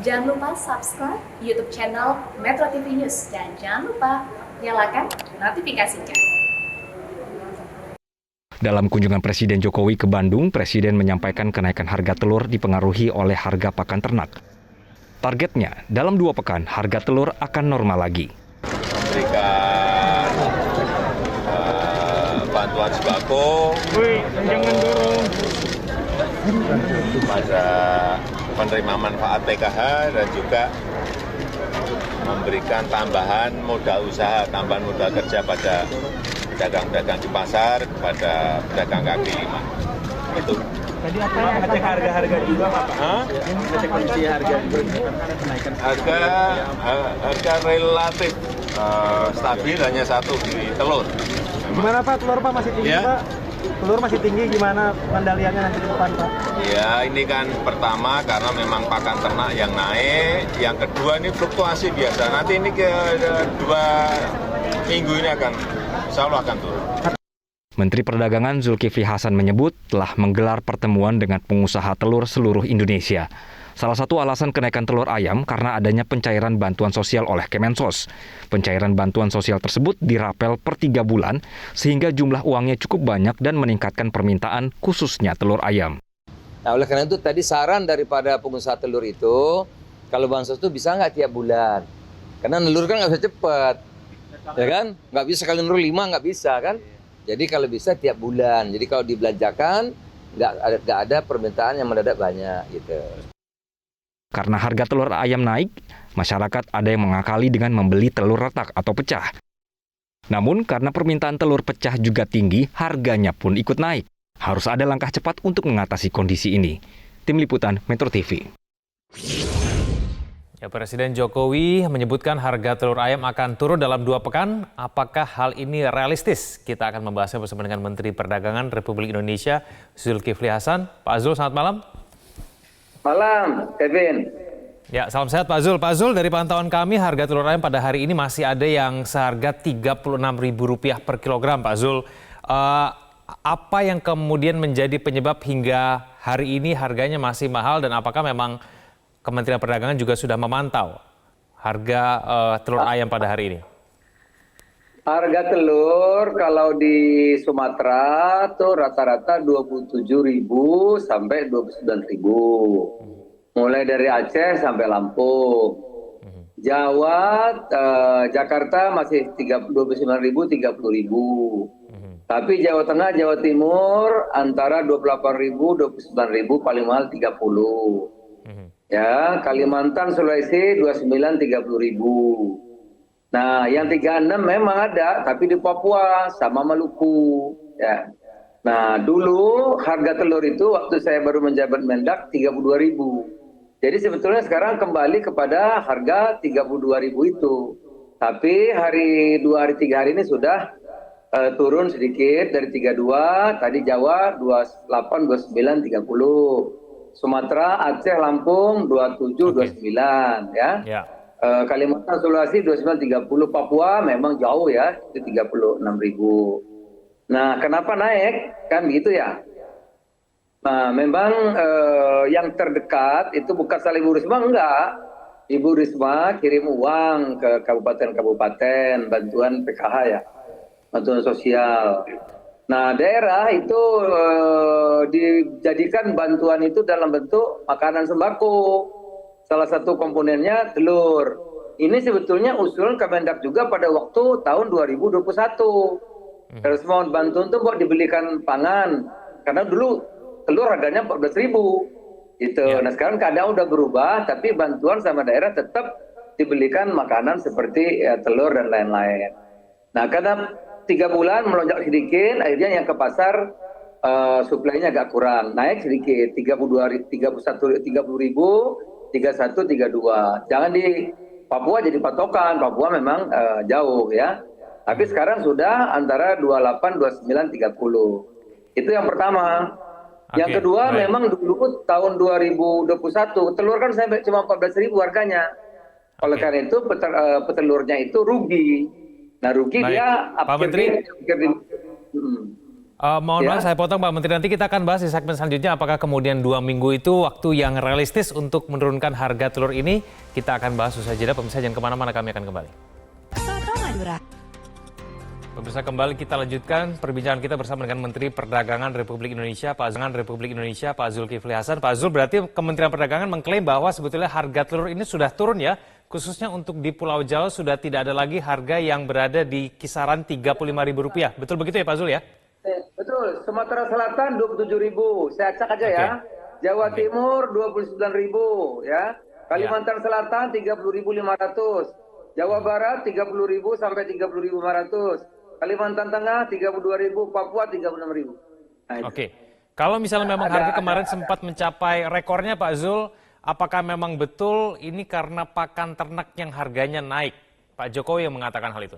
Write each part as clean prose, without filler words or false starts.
Jangan lupa subscribe YouTube channel Metro TV News dan jangan lupa nyalakan notifikasinya. Dalam kunjungan Presiden Jokowi ke Bandung, Presiden menyampaikan kenaikan harga telur dipengaruhi oleh harga pakan ternak. Targetnya, dalam 2 pekan harga telur akan normal lagi. Memberikan bantuan sembako pada penerima manfaat PKH dan juga memberikan tambahan modal usaha, tambahan modal kerja pada pedagang-pedagang di pasar, kepada pedagang kaki lima. Itu. Tadi apa yang ngecek harga-harga juga, Pak? Ngecek kondisi harga juga karena kenaikan. Harga relatif stabil, hanya satu di telur. Gimana Pak, telur Pak masih tinggi Ya. Pak? Telur masih tinggi, gimana pengendaliannya nanti di depan Pak? Ya, ini kan pertama karena memang pakan ternak yang naik, yang kedua ini fluktuasi biasa. Nanti ini ke 2 minggu ini insya Allah akan turun. Menteri Perdagangan Zulkifli Hasan menyebut telah menggelar pertemuan dengan pengusaha telur seluruh Indonesia. Salah satu alasan kenaikan telur ayam karena adanya pencairan bantuan sosial oleh Kemensos. Pencairan bantuan sosial tersebut dirapel per 3 bulan, sehingga jumlah uangnya cukup banyak dan meningkatkan permintaan khususnya telur ayam. Nah, oleh karena itu tadi saran daripada pengusaha telur itu, kalau bansos itu bisa nggak tiap bulan? Karena nelur kan nggak bisa cepat, ya kan? Nggak bisa sekali nelur 5, nggak bisa kan? Jadi kalau bisa tiap bulan. Jadi kalau dibelanjakan, nggak ada permintaan yang mendadak banyak gitu. Karena harga telur ayam naik, masyarakat ada yang mengakali dengan membeli telur retak atau pecah. Namun karena permintaan telur pecah juga tinggi, harganya pun ikut naik. Harus ada langkah cepat untuk mengatasi kondisi ini. Tim Liputan Metro TV. Ya, Presiden Jokowi menyebutkan harga telur ayam akan turun dalam 2 pekan. Apakah hal ini realistis? Kita akan membahasnya bersama dengan Menteri Perdagangan Republik Indonesia, Zulkifli Hasan. Pak Zul, selamat malam. Malam, Kevin. Ya, salam sehat Pak Zul. Pak Zul, dari pantauan kami harga telur ayam pada hari ini masih ada yang seharga Rp36.000 per kilogram, Pak Zul. Apa yang kemudian menjadi penyebab hingga hari ini harganya masih mahal dan apakah memang Kementerian Perdagangan juga sudah memantau harga telur ayam pada hari ini? Harga telur kalau di Sumatera tuh rata-rata 27.000 sampai 29.000. Mulai dari Aceh sampai Lampung. Jawa, Jakarta masih 29.000, 30.000. Tapi Jawa Tengah, Jawa Timur antara 28.000, 29.000, paling mahal 30. Ya, Kalimantan, Sulawesi 29, 30.000. Nah, yang 36 memang ada, tapi di Papua sama Maluku. Ya. Nah, dulu harga telur itu waktu saya baru menjabat Mendak 32.000. Jadi sebetulnya sekarang kembali kepada harga 32.000 itu. Tapi 2 hari 3 hari ini sudah turun sedikit dari 32, tadi Jawa 28, 29, 30. Sumatera, Aceh, Lampung 27, 29 ya. Ya. Kalimantan, Sulawesi 29, 30, Papua memang jauh ya, itu 36.000. Nah, kenapa naik? Kan begitu ya. Nah, memang yang terdekat itu bukan salah Ibu Risma, enggak. Ibu Risma kirim uang ke kabupaten-kabupaten, bantuan PKH ya, bantuan sosial. Nah, daerah itu dijadikan bantuan itu dalam bentuk makanan sembako. Salah satu komponennya telur. Ini sebetulnya usulan Kemendak juga pada waktu tahun 2021. Terus mau bantuan itu mau dibelikan pangan. Karena dulu telur harganya 14.000. Gitu. Ya. Nah sekarang keadaan udah berubah, tapi bantuan sama daerah tetap dibelikan makanan seperti telur dan lain-lain. Nah karena 3 bulan melonjak sedikit, akhirnya yang ke pasar suplainya agak kurang. Naik sedikit, 30.000, 31, 32. Jangan di Papua jadi patokan. Papua memang jauh ya. Tapi sekarang sudah antara 28, 29, 30. Itu yang pertama. Yang kedua baik. Memang dulu tahun 2021 telur kan sampai cuma 14.000 harganya. Oleh karena itu petelurnya itu rugi. Nah rugi baik. Dia Pak Menteri. Mohon Ya. maaf saya potong Pak Menteri, nanti kita akan bahas di segmen selanjutnya apakah kemudian 2 minggu itu waktu yang realistis untuk menurunkan harga telur ini. Kita akan bahas usai jeda, pemirsa jangan kemana-mana, kami akan kembali. Soto Madura. Pemirsa kembali kita lanjutkan perbincangan kita bersama dengan Menteri Perdagangan Republik Indonesia, Pak Zulkifli Hasan. Pak Zul, berarti Kementerian Perdagangan mengklaim bahwa sebetulnya harga telur ini sudah turun ya, khususnya untuk di Pulau Jawa sudah tidak ada lagi harga yang berada di kisaran Rp35.000. Betul begitu ya Pak Zul ya? Betul, Sumatera Selatan 27.000, saya acak aja ya. Jawa Timur 29.000 ya. Kalimantan Selatan 30.500. Jawa Barat 30.000 sampai 30.500. Kalimantan Tengah 32.000, Papua 36.000. Nah, Oke. Kalau misalnya memang harga kemarin sempat mencapai rekornya Pak Zul, apakah memang betul ini karena pakan ternak yang harganya naik? Pak Jokowi yang mengatakan hal itu.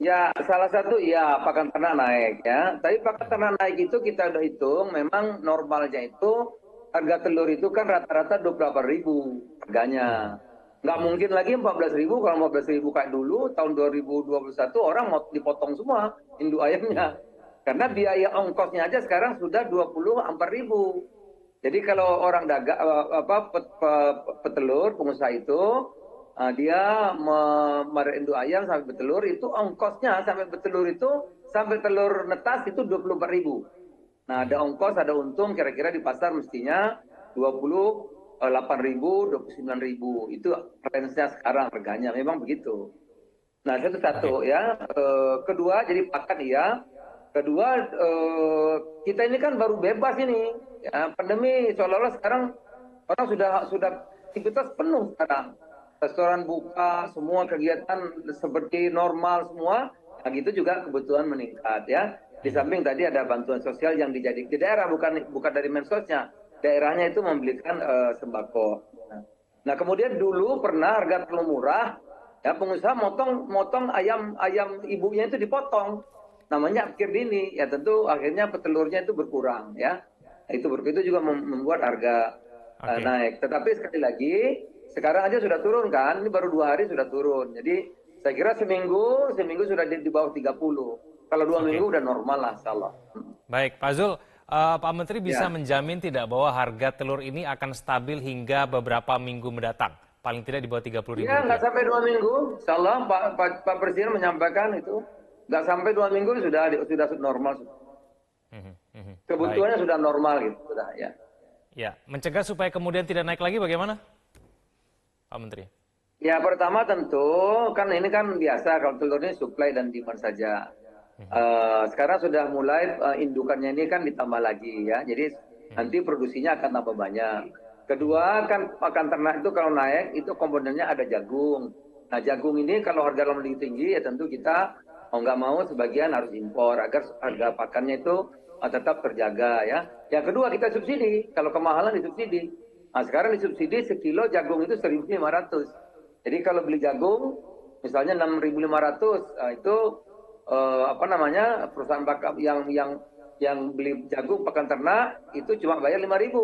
Ya, salah satu ya pakan ternak naik ya. Tapi pakan ternak naik itu kita udah hitung, memang normalnya itu harga telur itu kan rata-rata 28.000 harganya. Nggak mungkin lagi 14.000, kalau 14.000 kayak dulu tahun 2021 orang mau dipotong semua induk ayamnya. Karena biaya ongkosnya aja sekarang sudah 24.000. Jadi kalau orang dagang petelur pengusaha itu dia induk ayam sampai bertelur itu ongkosnya sampai bertelur itu sampai telur netas itu 24.000. Nah, ada ongkos, ada untung kira-kira di pasar mestinya 28.000, 29.000. Itu range-nya sekarang harganya memang begitu. Nah, satu ya. Kedua jadi pakan ya. Kedua kita ini kan baru bebas ini. Ya, pandemi seolah-olah sekarang orang sudah aktivitas penuh sekarang. Restoran buka, semua kegiatan seperti normal semua, nah gitu juga kebutuhan meningkat ya. Di samping tadi ada bantuan sosial yang dijadikan di daerah, bukan dari mensosnya, daerahnya itu membelikan sembako. Nah kemudian dulu pernah harga telur murah, ya pengusaha motong ayam ibunya itu dipotong, namanya akhir dini, ya tentu akhirnya petelurnya itu berkurang ya. Itu juga membuat harga naik. Tetapi sekali lagi sekarang aja sudah turun kan, ini baru 2 hari sudah turun. Jadi saya kira seminggu sudah di bawah 30. Kalau 2 minggu udah normal lah insyaallah. Baik, Pak Zul, Pak Menteri bisa menjamin tidak bahwa harga telur ini akan stabil hingga beberapa minggu mendatang? Paling tidak di bawah 30.000. Ya, nggak sampai 2 minggu. Insyaallah Pak Presiden menyampaikan itu. Nggak sampai 2 minggu sudah normal. Kebutuhannya sudah normal gitu. Sudah, ya. Ya, mencegah supaya kemudian tidak naik lagi bagaimana? Pak Menteri. Ya pertama tentu kan ini kan biasa kalau telur ini supply dan demand saja. Sekarang sudah mulai indukannya ini kan ditambah lagi ya. Jadi nanti produksinya akan tambah banyak. Kedua kan pakan ternak itu kalau naik itu komponennya ada jagung. Nah jagung ini kalau harga lebih tinggi ya tentu kita mau nggak mau sebagian harus impor agar harga pakannya itu tetap terjaga ya. Yang kedua kita subsidi. Kalau kemahalan disubsidi. Nah, sekarang disubsidi sekilo jagung itu 1.500. Jadi kalau beli jagung misalnya 6.500, itu perusahaan pakan yang beli jagung pakan ternak itu cuma bayar 5.000.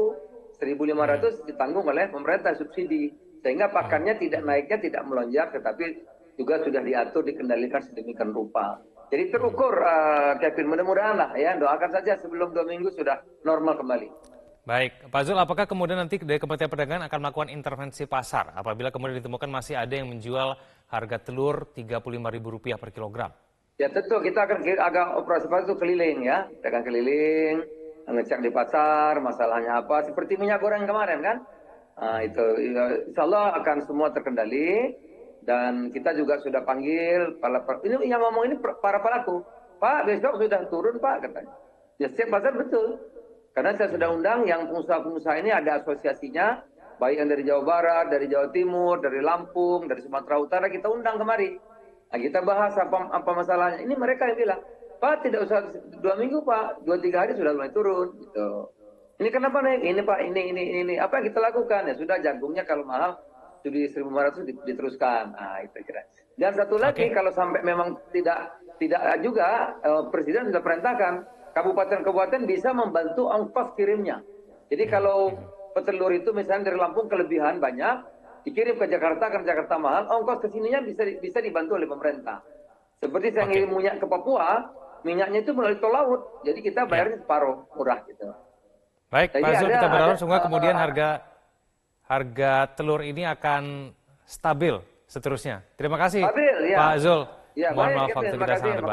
1.500 ditanggung oleh pemerintah subsidi. Sehingga pakannya naiknya tidak melonjak tetapi juga sudah diatur dikendalikan sedemikian rupa. Jadi terukur Kevin, mudah-mudahan lah ya, doakan saja sebelum 2 minggu sudah normal kembali. Baik, Pak Zul, apakah kemudian nanti dari Kementerian Perdagangan akan melakukan intervensi pasar apabila kemudian ditemukan masih ada yang menjual harga telur Rp35.000 per kilogram? Ya tentu kita akan operasi pasar itu keliling ya, kita akan keliling, ngecek di pasar, masalahnya apa, seperti minyak goreng kemarin kan. Nah, itu insya Allah akan semua terkendali dan kita juga sudah panggil, ini yang ngomong ini para pelaku, Pak besok sudah turun Pak katanya. Ya setiap pasar betul. Karena saya sudah undang yang pengusaha-pengusaha ini ada asosiasinya, baik yang dari Jawa Barat, dari Jawa Timur, dari Lampung, dari Sumatera Utara, kita undang kemari. Nah, kita bahas apa masalahnya. Ini mereka yang bilang, Pak tidak usah 2 minggu Pak, 2-3 hari sudah mulai turun. Gitu. Ini kenapa naik? Ini Pak, ini. Apa yang kita lakukan? Ya sudah jagungnya kalau mahal, sudah 1.500 diteruskan. Nah itu kira. Dan satu lagi, kalau sampai memang tidak juga, Presiden sudah perintahkan, kabupaten-kabupaten bisa membantu ongkos kirimnya. Jadi kalau petelur itu misalnya dari Lampung kelebihan banyak, dikirim ke Jakarta, karena Jakarta mahal, ongkos kesininya bisa dibantu oleh pemerintah. Seperti saya ngirim minyak ke Papua, minyaknya itu melalui tol laut. Jadi kita bayarnya separuh, murah gitu. Baik, Jadi Pak Zul, kita berharap semoga kemudian harga telur ini akan stabil seterusnya. Terima kasih, Stabil, ya. Pak Zul. Ya, Mohon baik, maaf Kevin, terima waktu kita kasih. sangat terbatas.